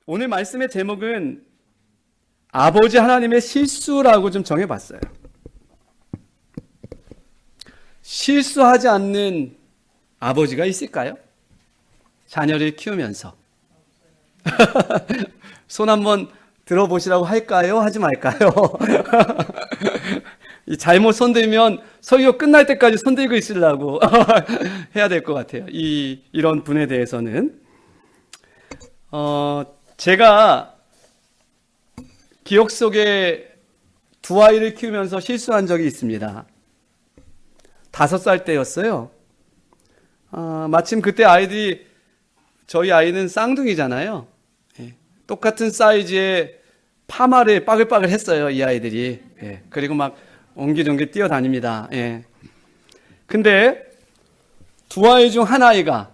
오늘 말씀의 제목은 아버지 하나님의 실수라고 좀 정해봤어요. 실수하지 않는 아버지가 있을까요? 자녀를 키우면서. 손 한번 들어보시라고 할까요? 하지 말까요? 이 잘못 손들면 설교 끝날 때까지 손들고 있으려고 해야 될 것 같아요. 이런 분에 대해서는. 제가 기억 속에 두 아이를 키우면서 실수한 적이 있습니다. 5살 때였어요. 마침 그때 아이들이, 저희 아이는 쌍둥이잖아요. 예, 똑같은 사이즈의 파마를 빠글빠글 했어요, 이 아이들이. 예, 그리고 막 옹기종기 뛰어다닙니다. 예. 근데 두 아이 중 한 아이가,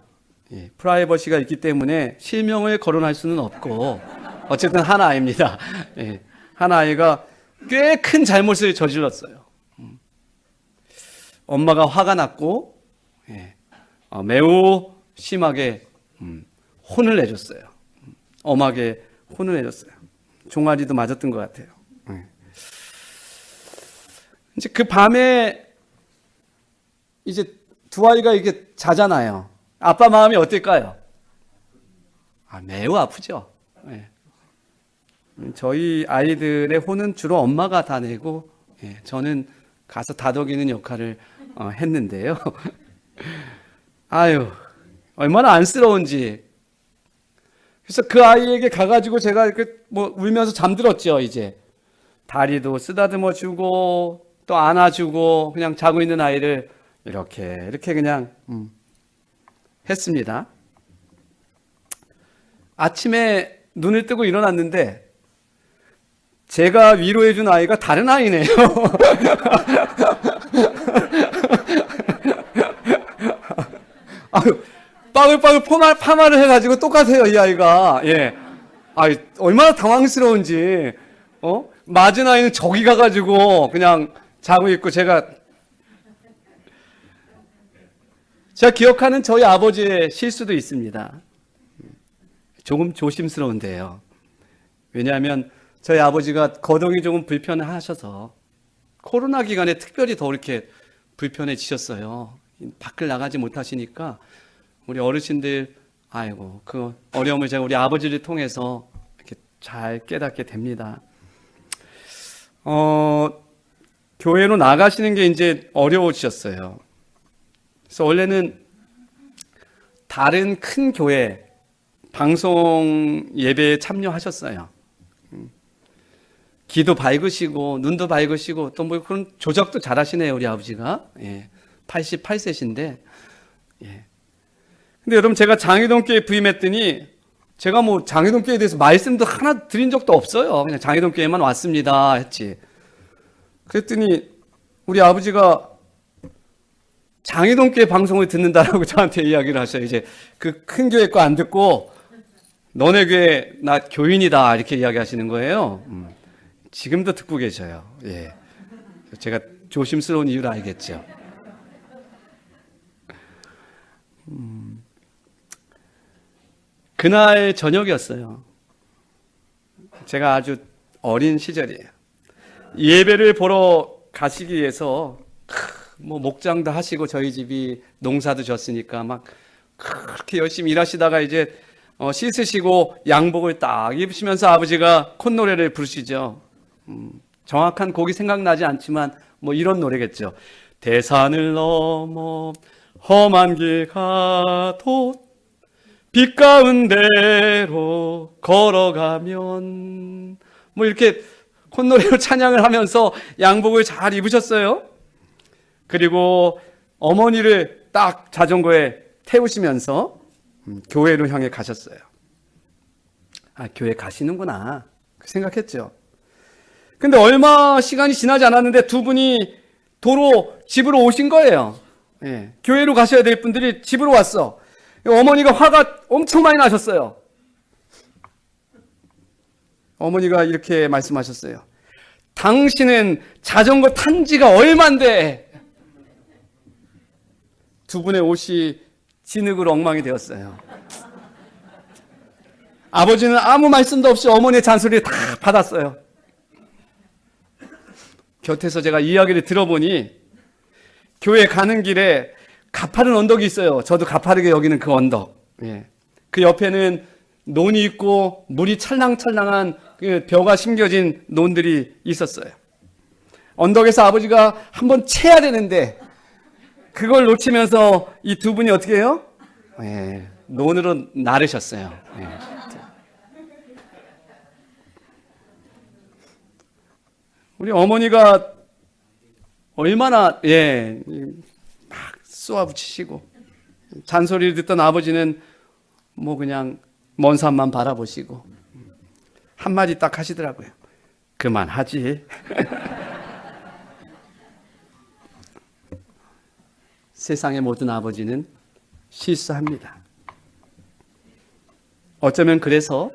예, 프라이버시가 있기 때문에 실명을 거론할 수는 없고, 어쨌든 한 아이입니다. 예, 한 아이가 꽤 큰 잘못을 저질렀어요. 엄마가 화가 났고, 예, 매우 심하게 혼을 내줬어요. 엄하게 혼을 내줬어요. 종아리도 맞았던 것 같아요. 예. 이제 그 밤에 이제 두 아이가 이렇게 자잖아요. 아빠 마음이 어떨까요? 매우 아프죠. 예. 저희 아이들의 혼은 주로 엄마가 다 내고, 예, 저는 가서 다독이는 역할을 했는데요. 아유, 얼마나 안쓰러운지. 그래서 그 아이에게 가가지고 제가 이렇게 울면서 잠들었죠, 이제. 다리도 쓰다듬어 주고, 또 안아주고, 그냥 자고 있는 아이를 이렇게 그냥, 했습니다. 아침에 눈을 뜨고 일어났는데, 제가 위로해준 아이가 다른 아이네요. 아유, 빠글빠글 파마를 해가지고 똑같아요, 이 아이가. 예. 얼마나 당황스러운지. 맞은 아이는 저기 가가지고 그냥 자고 있고, 제가 기억하는 저희 아버지의 실수도 있습니다. 조금 조심스러운데요. 왜냐하면 저희 아버지가 거동이 조금 불편하셔서 코로나 기간에 특별히 더 이렇게 불편해지셨어요. 밖을 나가지 못하시니까 우리 어르신들, 아이고, 그 어려움을 제가 우리 아버지를 통해서 이렇게 잘 깨닫게 됩니다. 교회로 나가시는 게 이제 어려우셨어요. 그래서 원래는 다른 큰 교회 방송 예배에 참여하셨어요. 귀도 밝으시고 눈도 밝으시고 또 그런 조작도 잘하시네요, 우리 아버지가. 예, 88세신데. 예. 근데 여러분, 제가 장희동교회 부임했더니 제가 장희동교회에 대해서 말씀도 하나 드린 적도 없어요. 그냥 장희동교회만 왔습니다 했지. 그랬더니 우리 아버지가 장희동교회 방송을 듣는다라고 저한테 이야기를 하셔요. 이제 그 큰 교회 거 안 듣고 너네 교회 나 교인이다 이렇게 이야기하시는 거예요. 지금도 듣고 계셔요. 예. 제가 조심스러운 이유를 알겠죠. 그날 저녁이었어요. 제가 아주 어린 시절이에요. 예배를 보러 가시기 위해서 목장도 하시고 저희 집이 농사도 졌으니까 막 그렇게 열심히 일하시다가 이제 씻으시고 양복을 딱 입으시면서 아버지가 콧노래를 부르시죠. 정확한 곡이 생각나지 않지만 이런 노래겠죠. 대산을 넘어 험한 길 가도 빛 가운데로 걸어가면 이렇게 콧노래로 찬양을 하면서 양복을 잘 입으셨어요. 그리고 어머니를 딱 자전거에 태우시면서 교회로 향해 가셨어요. 교회 가시는구나 생각했죠. 근데 얼마 시간이 지나지 않았는데 두 분이 도로 집으로 오신 거예요. 예, 교회로 가셔야 될 분들이 집으로 왔어. 어머니가 화가 엄청 많이 나셨어요. 어머니가 이렇게 말씀하셨어요. 당신은 자전거 탄 지가 얼만데. 두 분의 옷이 진흙으로 엉망이 되었어요. 아버지는 아무 말씀도 없이 어머니의 잔소리를 다 받았어요. 곁에서 제가 이야기를 들어보니 교회 가는 길에 가파른 언덕이 있어요. 저도 가파르게 여기는 그 언덕. 예. 그 옆에는 논이 있고 물이 찰랑찰랑한 그 벼가 심겨진 논들이 있었어요. 언덕에서 아버지가 한번 채야 되는데 그걸 놓치면서 이 두 분이 어떻게 해요? 예. 논으로 나르셨어요. 예. 우리 어머니가 얼마나 막 쏘아붙이시고 잔소리를 듣던 아버지는 뭐 그냥 먼 산만 바라보시고 한마디 딱 하시더라고요. 그만하지. 세상의 모든 아버지는 실수합니다. 어쩌면 그래서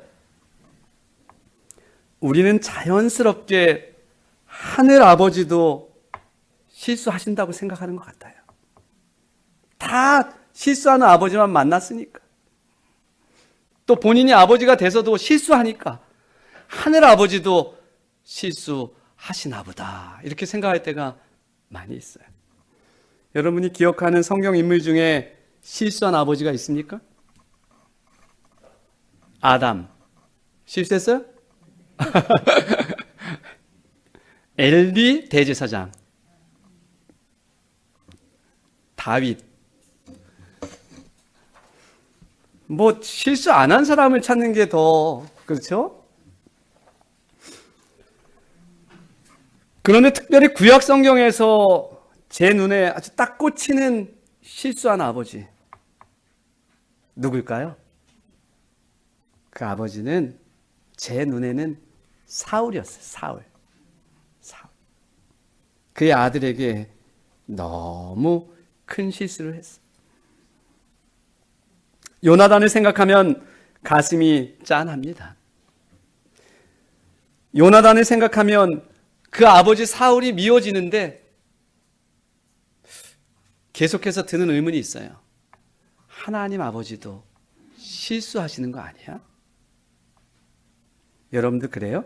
우리는 자연스럽게 하늘 아버지도 실수하신다고 생각하는 것 같아요. 다 실수하는 아버지만 만났으니까. 또 본인이 아버지가 돼서도 실수하니까 하늘 아버지도 실수하시나 보다 이렇게 생각할 때가 많이 있어요. 여러분이 기억하는 성경 인물 중에 실수한 아버지가 있습니까? 아담 실수했어요? 엘리 대제사장, 다윗. 뭐 실수 안 한 사람을 찾는 게 더 그렇죠? 그런데 특별히 구약 성경에서 제 눈에 아주 딱 꽂히는 실수한 아버지 누굴까요? 그 아버지는 제 눈에는 사울이었어요. 사울. 그의 아들에게 너무 큰 실수를 했어요. 요나단을 생각하면 가슴이 짠합니다. 요나단을 생각하면 그 아버지 사울이 미워지는데 계속해서 드는 의문이 있어요. 하나님 아버지도 실수하시는 거 아니야? 여러분도 그래요?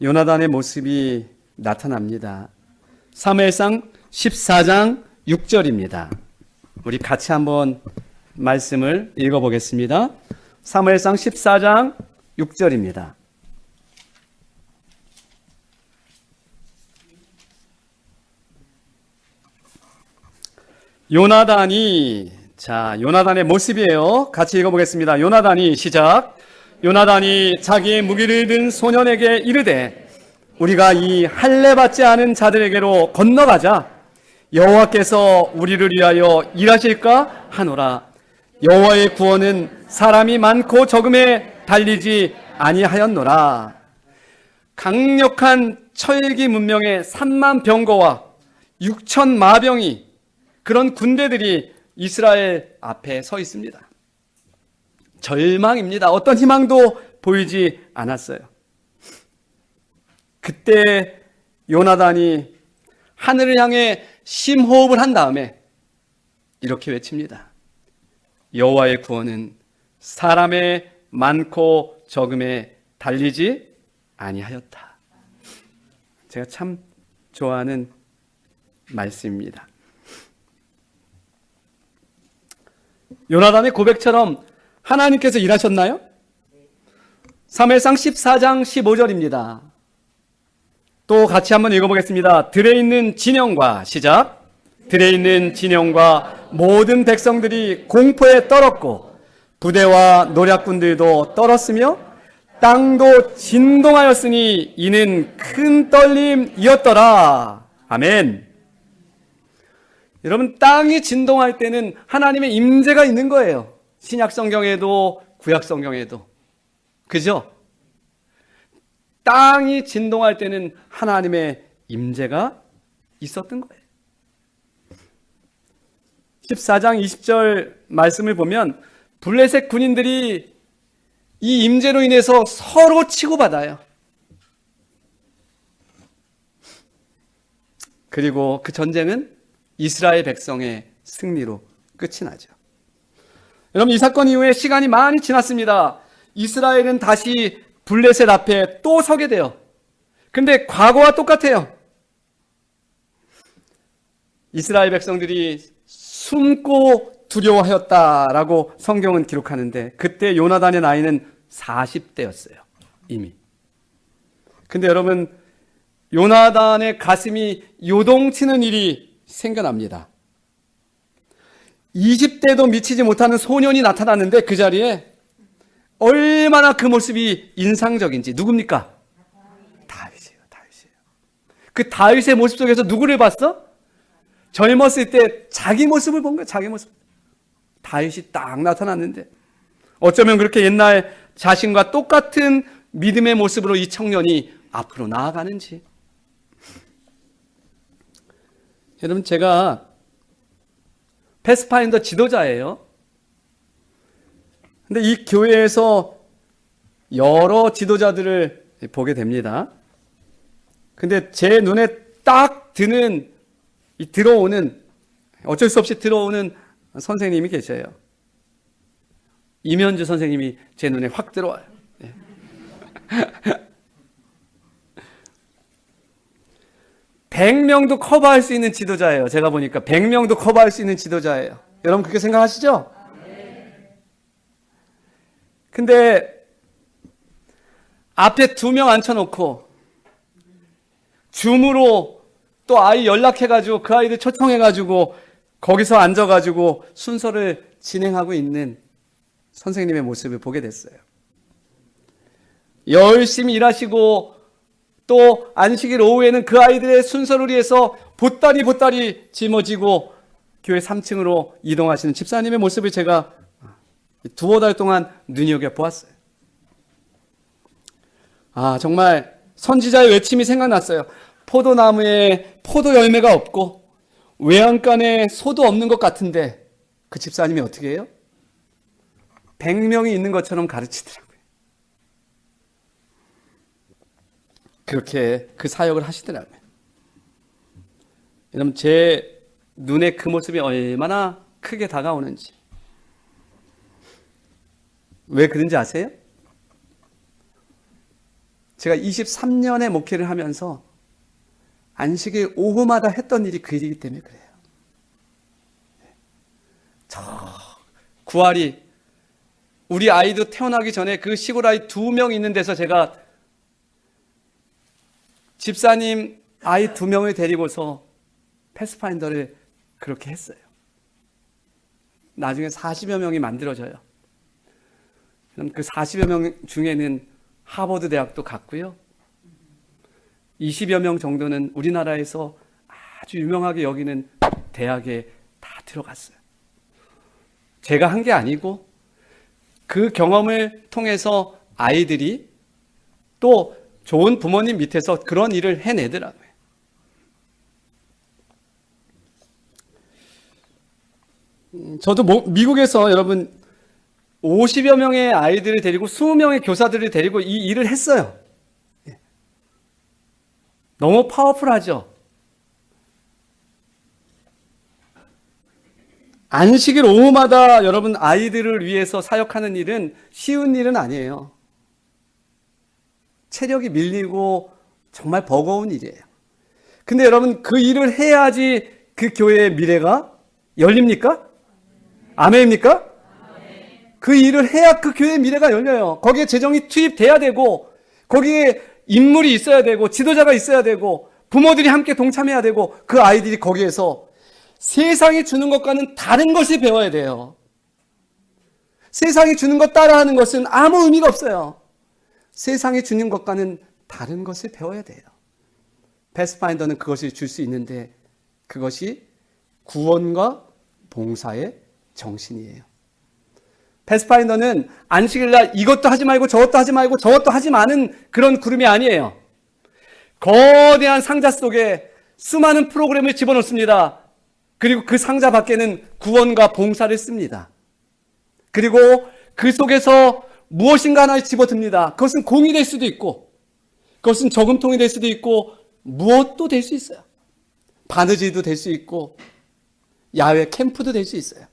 요나단의 모습이 나타납니다. 사무엘상 14장 6절입니다. 우리 같이 한번 말씀을 읽어보겠습니다. 사무엘상 14장 6절입니다. 요나단의 모습이에요. 같이 읽어보겠습니다. 요나단이 시작. 요나단이 자기의 무기를 든 소년에게 이르되 우리가 이 할례 받지 않은 자들에게로 건너가자. 여호와께서 우리를 위하여 일하실까 하노라. 여호와의 구원은 사람이 많고 적음에 달리지 아니하였노라. 강력한 철기 문명의 3만 병거와 6천 마병이 그런 군대들이 이스라엘 앞에 서 있습니다. 절망입니다. 어떤 희망도 보이지 않았어요. 그때 요나단이 하늘을 향해 심호흡을 한 다음에 이렇게 외칩니다. 여호와의 구원은 사람의 많고 적음에 달리지 아니하였다. 제가 참 좋아하는 말씀입니다. 요나단의 고백처럼 하나님께서 일하셨나요? 사무엘상 14장 15절입니다. 또 같이 한번 읽어보겠습니다. 들에 있는 진영과 시작. 들에 있는 진영과 모든 백성들이 공포에 떨었고 부대와 노략군들도 떨었으며 땅도 진동하였으니 이는 큰 떨림이었더라. 아멘. 여러분, 땅이 진동할 때는 하나님의 임재가 있는 거예요. 신약 성경에도 구약 성경에도. 그죠? 땅이 진동할 때는 하나님의 임재가 있었던 거예요. 14장 20절 말씀을 보면 블레셋 군인들이 이 임재로 인해서 서로 치고받아요. 그리고 그 전쟁은 이스라엘 백성의 승리로 끝이 나죠. 여러분, 이 사건 이후에 시간이 많이 지났습니다. 이스라엘은 다시 블레셋 앞에 또 서게 돼요. 근데 과거와 똑같아요. 이스라엘 백성들이 숨고 두려워하였다라고 성경은 기록하는데, 그때 요나단의 나이는 40대였어요. 이미. 근데 여러분, 요나단의 가슴이 요동치는 일이 생겨납니다. 20대도 미치지 못하는 소년이 나타났는데, 그 자리에 얼마나 그 모습이 인상적인지. 누굽니까? 다윗이에요. 그 다윗의 모습 속에서 누구를 봤어? 젊었을 때 자기 모습을 본 거예요. 자기 모습. 다윗이 딱 나타났는데, 어쩌면 그렇게 옛날 자신과 똑같은 믿음의 모습으로 이 청년이 앞으로 나아가는지. 여러분, 제가 패스파인더 지도자예요. 근데 이 교회에서 여러 지도자들을 보게 됩니다. 근데 제 눈에 딱 들어오는, 어쩔 수 없이 들어오는 선생님이 계셔요. 임현주 선생님이 제 눈에 확 들어와요. 네. 100명도 커버할 수 있는 지도자예요. 제가 보니까 100명도 커버할 수 있는 지도자예요. 여러분, 그렇게 생각하시죠? 근데 앞에 2명 앉혀놓고 줌으로 또 아이 연락해가지고 그 아이들 초청해가지고 거기서 앉아가지고 순서를 진행하고 있는 선생님의 모습을 보게 됐어요. 열심히 일하시고 또 안식일 오후에는 그 아이들의 순서를 위해서 보따리 짊어지고 교회 3층으로 이동하시는 집사님의 모습을 제가 2-3달 동안 눈여겨보았어요. 정말 선지자의 외침이 생각났어요. 포도나무에 포도 열매가 없고 외양간에 소도 없는 것 같은데 그 집사님이 어떻게 해요? 100명이 있는 것처럼 가르치더라고요. 그렇게 그 사역을 하시더라고요. 여러분, 제 눈에 그 모습이 얼마나 크게 다가오는지. 왜 그런지 아세요? 제가 23년의 목회를 하면서 안식일 오후마다 했던 일이 그 일이기 때문에 그래요. 저 구할이, 우리 아이도 태어나기 전에 그 시골 아이 2명 있는 데서 제가 집사님 아이 2명을 데리고서 패스파인더를 그렇게 했어요. 나중에 40여 명이 만들어져요. 그럼 그 40여 명 중에는 하버드 대학도 갔고요. 20여 명 정도는 우리나라에서 아주 유명하게 여기는 대학에 다 들어갔어요. 제가 한 게 아니고 그 경험을 통해서 아이들이 또 좋은 부모님 밑에서 그런 일을 해내더라고요. 저도 미국에서 여러분 50여 명의 아이들을 데리고 20명의 교사들을 데리고 이 일을 했어요. 너무 파워풀하죠? 안식일 오후마다 여러분 아이들을 위해서 사역하는 일은 쉬운 일은 아니에요. 체력이 밀리고 정말 버거운 일이에요. 근데 여러분, 그 일을 해야지 그 교회의 미래가 열립니까? 아멘입니까? 그 일을 해야 그 교회의 미래가 열려요. 거기에 재정이 투입돼야 되고, 거기에 인물이 있어야 되고, 지도자가 있어야 되고, 부모들이 함께 동참해야 되고, 그 아이들이 거기에서 세상이 주는 것과는 다른 것을 배워야 돼요. 세상이 주는 것 따라하는 것은 아무 의미가 없어요. 세상이 주는 것과는 다른 것을 배워야 돼요. 패스파인더는 그것을 줄 수 있는데, 그것이 구원과 봉사의 정신이에요. 패스파인더는 안식일날 이것도 하지 말고 저것도 하지 말고 저것도 하지 마는 그런 그룹이 아니에요. 거대한 상자 속에 수많은 프로그램을 집어넣습니다. 그리고 그 상자 밖에는 구원과 봉사를 씁니다. 그리고 그 속에서 무엇인가 하나를 집어듭니다. 그것은 공이 될 수도 있고, 그것은 저금통이 될 수도 있고, 무엇도 될 수 있어요. 바느질도 될 수 있고, 야외 캠프도 될 수 있어요.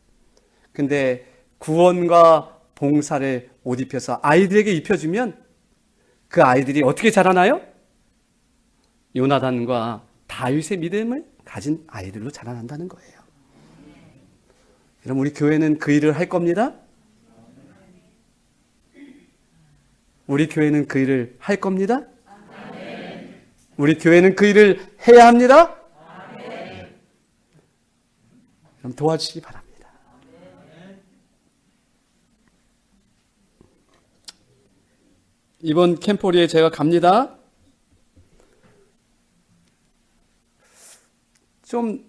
근데 구원과 봉사를 옷 입혀서 아이들에게 입혀주면 그 아이들이 어떻게 자라나요? 요나단과 다윗의 믿음을 가진 아이들로 자라난다는 거예요. 여러분, 우리 교회는 그 일을 할 겁니다. 우리 교회는 그 일을 할 겁니다. 우리 교회는 그 일을 해야 합니다. 그럼 도와주시기 바랍니다. 이번 캠포리에 제가 갑니다. 좀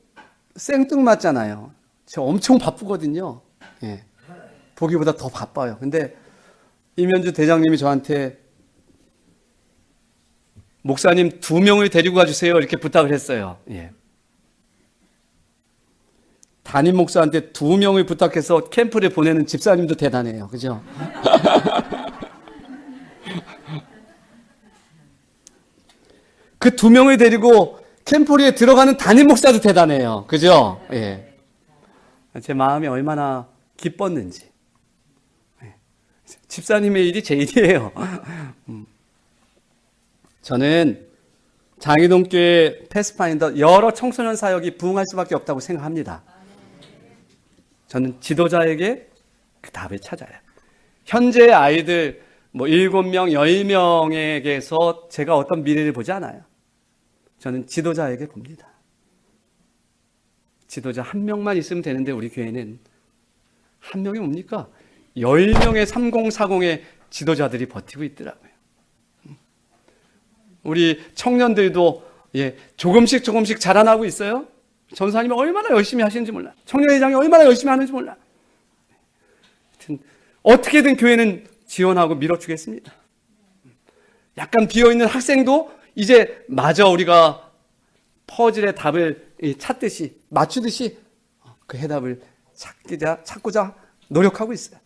생뚱맞잖아요. 저 엄청 바쁘거든요. 예. 보기보다 더 바빠요. 근데 이면주 대장님이 저한테 목사님 2명을 데리고 가주세요. 이렇게 부탁을 했어요. 예. 담임 목사한테 2명을 부탁해서 캠프를 보내는 집사님도 대단해요. 그죠? 그 2명을 데리고 캠프리에 들어가는 담임 목사도 대단해요. 그죠? 예. 제 마음이 얼마나 기뻤는지. 예. 집사님의 일이 제 일이에요. 저는 장희동교회 패스파인더 여러 청소년 사역이 부흥할 수밖에 없다고 생각합니다. 저는 지도자에게 그 답을 찾아요. 현재 아이들 7명, 10명에게서 제가 어떤 미래를 보지 않아요. 저는 지도자에게 봅니다. 지도자 1명만 있으면 되는데 우리 교회는 1명이 뭡니까? 10명의 3040의 지도자들이 버티고 있더라고요. 우리 청년들도 조금씩 자라나고 있어요. 전사님이 얼마나 열심히 하시는지 몰라. 청년회장이 얼마나 열심히 하는지 몰라. 하여튼 어떻게든 교회는 지원하고 밀어주겠습니다. 약간 비어있는 학생도 이제 마저 우리가 퍼즐의 답을 찾듯이 맞추듯이 그 해답을 찾고자 노력하고 있어요.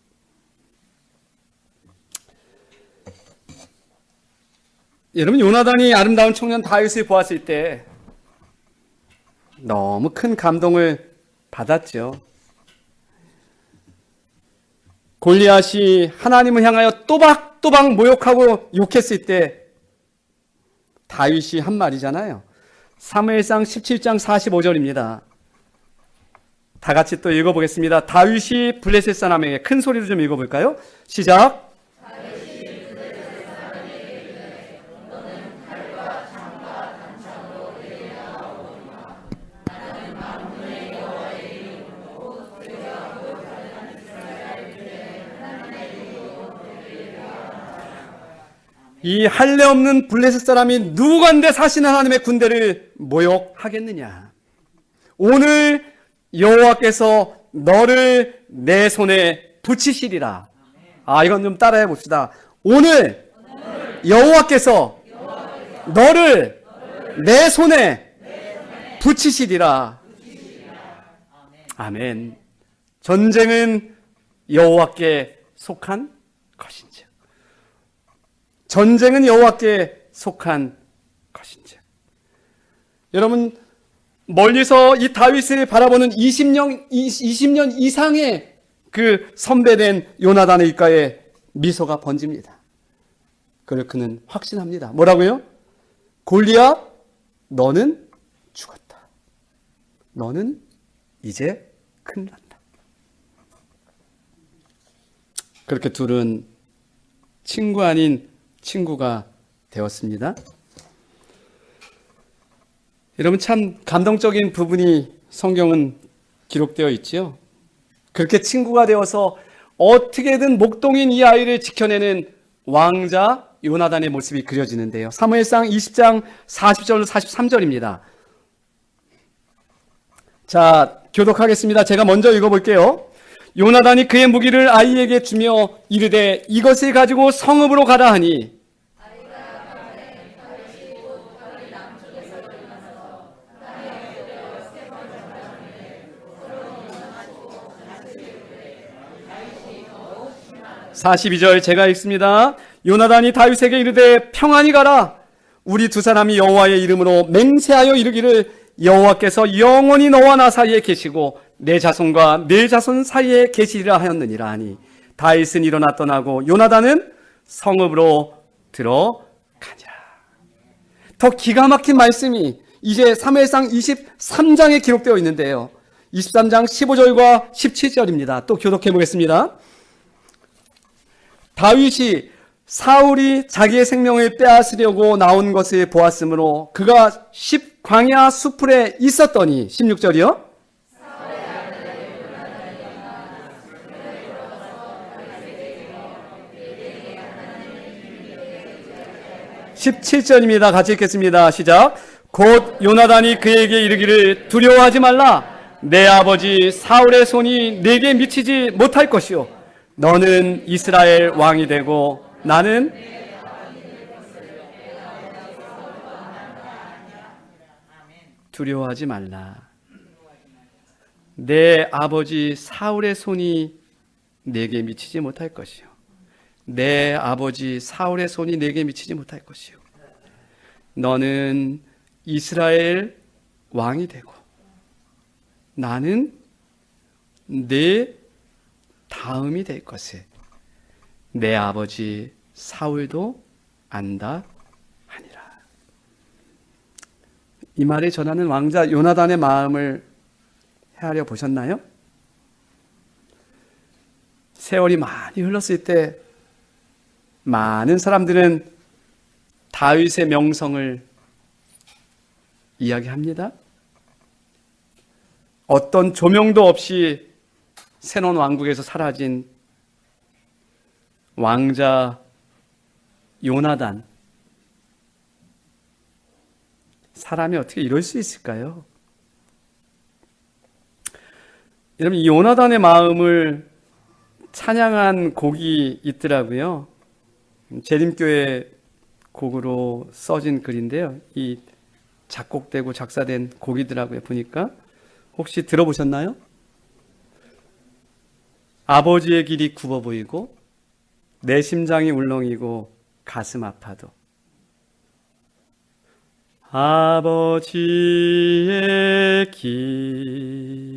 여러분, 요나단이 아름다운 청년 다윗을 보았을 때 너무 큰 감동을 받았죠. 골리앗이 하나님을 향하여 또박또박 모욕하고 욕했을 때 다윗이 한 말이잖아요. 사무엘상 17장 45절입니다. 다 같이 또 읽어보겠습니다. 다윗이 블레셋 사람에게 큰 소리로 좀 읽어볼까요? 시작. 이 할례 없는 블레셋 사람이 누구간데 사시는 하나님의 군대를 모욕하겠느냐. 오늘 여호와께서 너를 내 손에 붙이시리라. 이건 좀 따라해 봅시다. 오늘 여호와께서 너를 내 손에 붙이시리라. 아멘. 전쟁은 여호와께 속한 것인지, 전쟁은 여호와께 속한 것인지. 여러분, 멀리서 이 다윗을 바라보는 20년 이상의 그 선배된 요나단의 입가에 미소가 번집니다. 그걸 그는 확신합니다. 뭐라고요? 골리앗, 너는 죽었다. 너는 이제 큰일 난다. 그렇게 둘은 친구 아닌 친구가 되었습니다. 여러분, 참 감동적인 부분이 성경은 기록되어 있지요. 그렇게 친구가 되어서 어떻게든 목동인 이 아이를 지켜내는 왕자 요나단의 모습이 그려지는데요. 사무엘상 20장 40절로 43절입니다. 자, 교독하겠습니다. 제가 먼저 읽어볼게요. 요나단이 그의 무기를 아이에게 주며 이르되 이것을 가지고 성읍으로 가라 하니 (42절) 제가 읽습니다. 요나단이 다윗에게 이르되 평안히 가라. 우리 두 사람이 여호와의 이름으로 맹세하여 이르기를 여호와께서 영원히 너와 나 사이에 계시고 내 자손과 내 자손 사이에 계시리라 하였느니라 하니 다윗은 일어나 떠나고 요나단은 성읍으로 들어가니라. 더 기가 막힌 말씀이 이제 사무엘상 23장에 기록되어 있는데요. 23장 15절과 17절입니다. 또 교독해 보겠습니다. 다윗이 사울이 자기의 생명을 빼앗으려고 나온 것을 보았으므로 그가 광야 수풀에 있었더니 16절이요. 17절입니다. 같이 읽겠습니다. 시작. 곧 요나단이 그에게 이르기를 두려워하지 말라. 내 아버지 사울의 손이 내게 미치지 못할 것이요 너는 이스라엘 왕이 되고 나는 두려워하지 말라. 내 아버지 사울의 손이 내게 미치지 못할 것이요 내 아버지 사울의 손이 내게 미치지 못할 것이요 너는 이스라엘 왕이 되고 나는 내 다음이 될 것을 내 아버지 사울도 안다 하니라. 이 말을 전하는 왕자 요나단의 마음을 헤아려 보셨나요? 세월이 많이 흘렀을 때 많은 사람들은 다윗의 명성을 이야기합니다. 어떤 조명도 없이 새로운 왕국에서 사라진 왕자 요나단. 사람이 어떻게 이럴 수 있을까요? 여러분, 이 요나단의 마음을 찬양한 곡이 있더라고요. 재림교회 곡으로 써진 글인데요. 이 작곡되고 작사된 곡이더라고요. 보니까 혹시 들어보셨나요? 아버지의 길이 굽어 보이고 내 심장이 울렁이고 가슴 아파도 아버지의 길이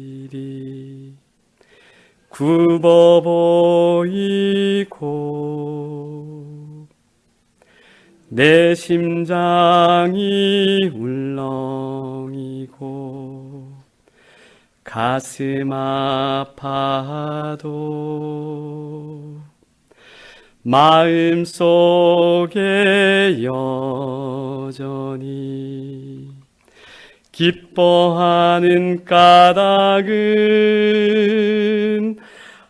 굽어 보이고 내 심장이 울렁이고 가슴 아파도 마음속에 여전히 기뻐하는 까닭은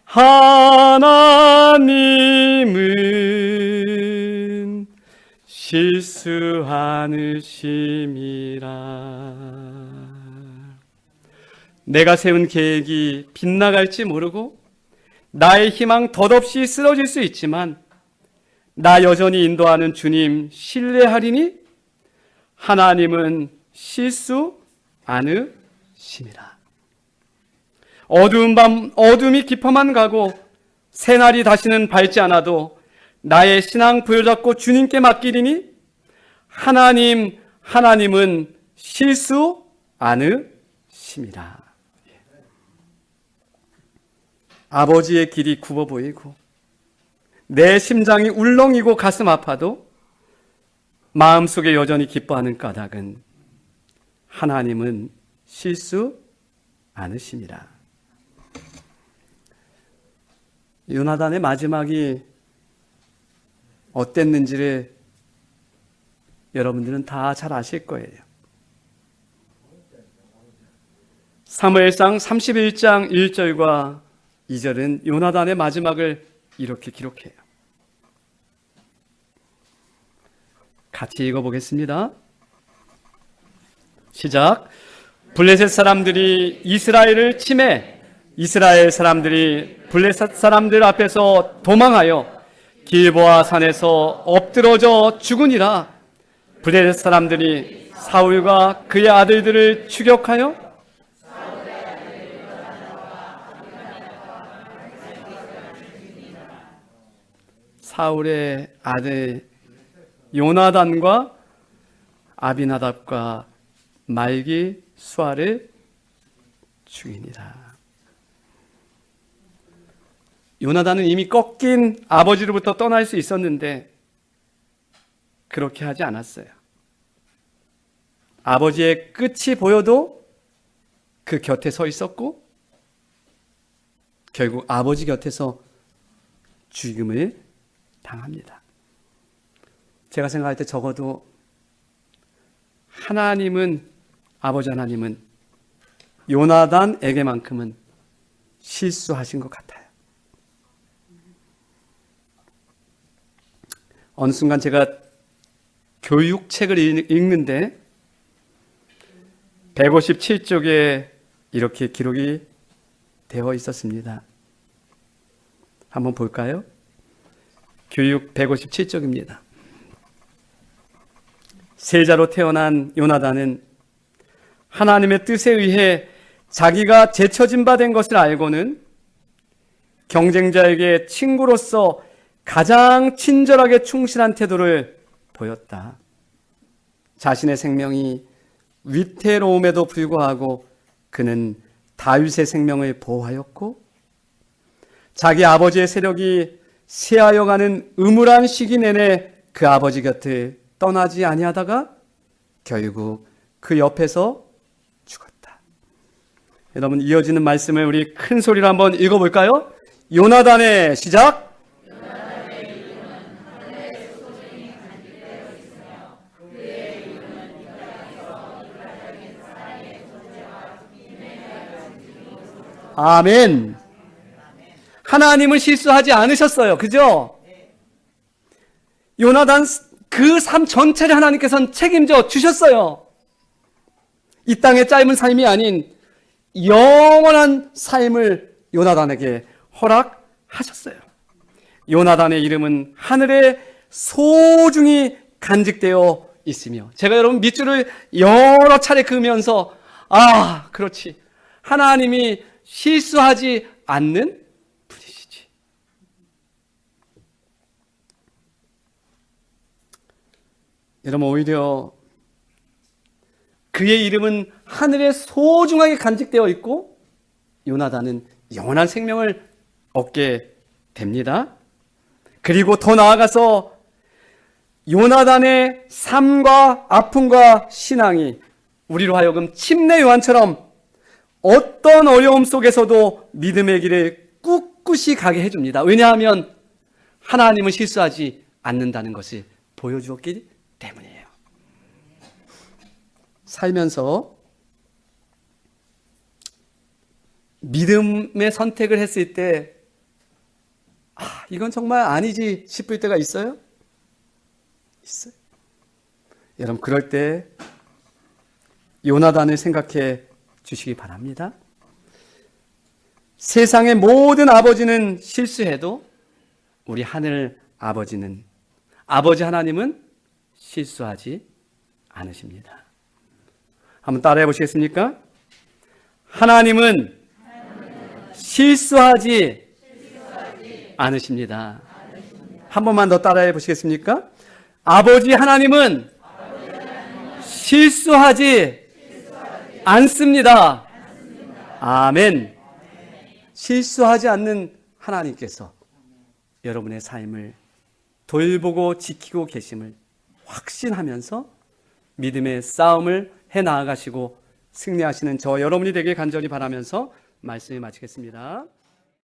하나님은 실수 않으심이라. 내가 세운 계획이 빗나갈지 모르고 나의 희망 덧없이 쓰러질 수 있지만 나 여전히 인도하는 주님 신뢰하리니 하나님은 실수 않으심이라. 어두운 밤 어둠이 깊어만 가고 새날이 다시는 밝지 않아도 나의 신앙 부여잡고 주님께 맡기리니 하나님은 실수 않으심이라. 아버지의 길이 굽어 보이고 내 심장이 울렁이고 가슴 아파도 마음속에 여전히 기뻐하는 까닭은 하나님은 실수 않으심이라. 요나단의 마지막이 어땠는지를 여러분들은 다 잘 아실 거예요. 사무엘상 31장 1절과 2절은 요나단의 마지막을 이렇게 기록해요. 같이 읽어보겠습니다. 시작. 블레셋 사람들이 이스라엘을 치매 이스라엘 사람들이 블레셋 사람들 앞에서 도망하여 길보아 산에서 엎드러져 죽으니라. 블레셋 사람들이 사울과 그의 아들들을 추격하여 사울의 아들 요나단과 아비나답과 말기 수아를 죽이니라. 요나단은 이미 꺾인 아버지로부터 떠날 수 있었는데 그렇게 하지 않았어요. 아버지의 끝이 보여도 그 곁에 서 있었고 결국 아버지 곁에서 죽임을 당합니다. 제가 생각할 때 적어도 아버지 하나님은 요나단에게만큼은 실수하신 것 같아요. 어느 순간 제가 교육책을 읽는데 157쪽에 이렇게 기록이 되어 있었습니다. 한번 볼까요? 교육 157쪽입니다. 세자로 태어난 요나단은 하나님의 뜻에 의해 자기가 제쳐진 바 된 것을 알고는 경쟁자에게 친구로서 가장 친절하게 충실한 태도를 보였다. 자신의 생명이 위태로움에도 불구하고 그는 다윗의 생명을 보호하였고 자기 아버지의 세력이 쇠하여가는 음울한 시기 내내 그 아버지 곁을 떠나지 아니하다가 결국 그 옆에서 죽었다. 여러분, 이어지는 말씀을 우리 큰 소리로 한번 읽어볼까요? 요나단의 시작. 아멘. 하나님은 실수하지 않으셨어요. 그죠? 요나단 그 삶 전체를 하나님께서는 책임져 주셨어요. 이 땅의 짧은 삶이 아닌 영원한 삶을 요나단에게 허락하셨어요. 요나단의 이름은 하늘에 소중히 간직되어 있으며 제가 여러분 밑줄을 여러 차례 그으면서 그렇지. 하나님이 실수하지 않는 분이시지. 여러분, 오히려 그의 이름은 하늘에 소중하게 간직되어 있고 요나단은 영원한 생명을 얻게 됩니다. 그리고 더 나아가서 요나단의 삶과 아픔과 신앙이 우리로 하여금 침례 요한처럼 어떤 어려움 속에서도 믿음의 길을 꿋꿋이 가게 해줍니다. 왜냐하면 하나님은 실수하지 않는다는 것을 보여주었기 때문이에요. 살면서 믿음의 선택을 했을 때 이건 정말 아니지 싶을 때가 있어요? 있어요. 여러분, 그럴 때 요나단을 생각해 주시기 바랍니다. 세상의 모든 아버지는 실수해도 우리 하늘 아버지 하나님은 실수하지 않으십니다. 한번 따라해 보시겠습니까? 하나님은 실수하지 않으십니다. 한 번만 더 따라해 보시겠습니까? 아버지 하나님은 실수하지 않습니다. 아멘. 실수하지 않는 하나님께서 여러분의 삶을 돌보고 지키고 계심을 확신하면서 믿음의 싸움을 해 나아가시고 승리하시는 저 여러분이 되길 간절히 바라면서 말씀을 마치겠습니다.